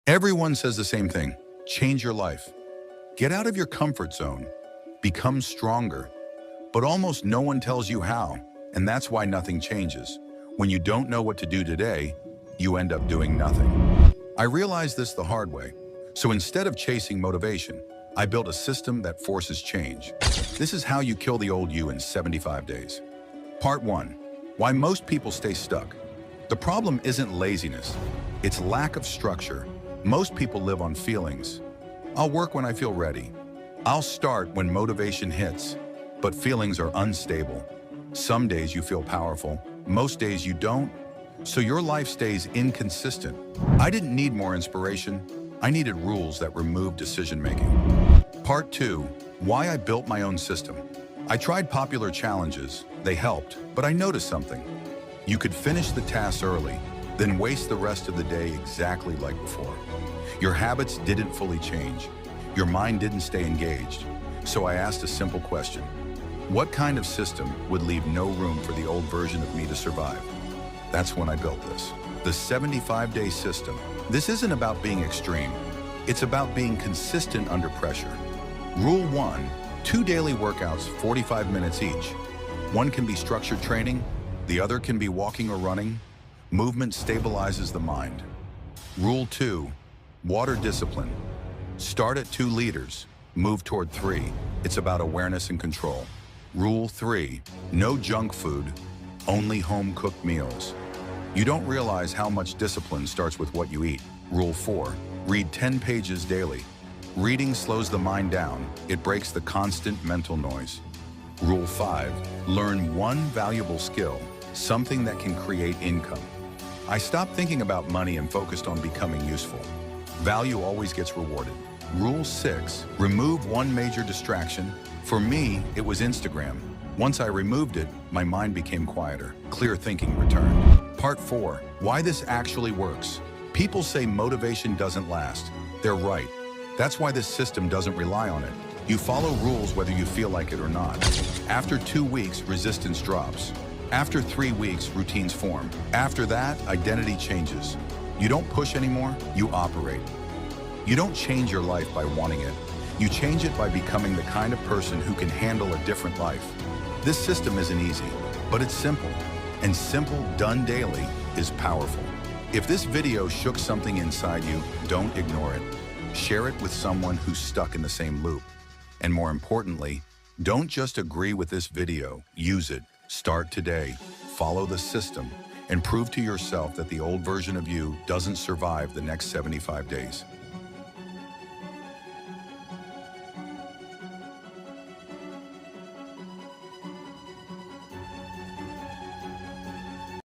Everyone says the same thing. Change your life. Get out of your comfort zone. Become stronger. But almost no one tells you how, and that's why nothing changes. When you don't know what to do today, you end up doing nothing. I realized this the hard way. So instead of chasing motivation, I built a system that forces change. This is how you kill the old you in 75 days. Part 1. Why most people stay stuck. The problem isn't laziness. It's lack of structure. Most people live on feelings. I'll work when I feel ready. I'll start when motivation hits. But feelings are unstable. Some days you feel powerful. Most days you don't. So your life stays inconsistent. I didn't need more inspiration. I needed rules that removed decision-making. Part 2. Why I built my own system. I tried popular challenges. They helped, but I noticed something. You could finish the tasks early, then waste the rest of the day exactly like before. Your habits didn't fully change. Your mind didn't stay engaged. So I asked a simple question. What kind of system would leave no room for the old version of me to survive? That's when I built this. The 75-day system. This isn't about being extreme. It's about being consistent under pressure. Rule 1, 2 daily workouts, 45 minutes each. One can be structured training, the other can be walking or running. Movement stabilizes the mind. Rule 2, water discipline. Start at 2 liters, move toward 3. It's about awareness and control. Rule 3, no junk food, only home-cooked meals. You don't realize how much discipline starts with what you eat. Rule 4, read 10 pages daily. Reading slows the mind down. It breaks the constant mental noise. Rule 5, learn one valuable skill, something that can create income. I stopped thinking about money and focused on becoming useful. Value always gets rewarded. Rule 6, remove one major distraction. For me, it was Instagram. Once I removed it, my mind became quieter. Clear thinking returned. Part 4, why this actually works. People say motivation doesn't last. They're right. That's why this system doesn't rely on it. You follow rules whether you feel like it or not. After 2 weeks, resistance drops. After 3 weeks, routines form. After that, identity changes. You don't push anymore, you operate. You don't change your life by wanting it. You change it by becoming the kind of person who can handle a different life. This system isn't easy, but it's simple. And simple, done daily, is powerful. If this video shook something inside you, don't ignore it. Share it with someone who's stuck in the same loop. And more importantly, don't just agree with this video, use it. Start today, follow the system, and prove to yourself that the old version of you doesn't survive the next 75 days.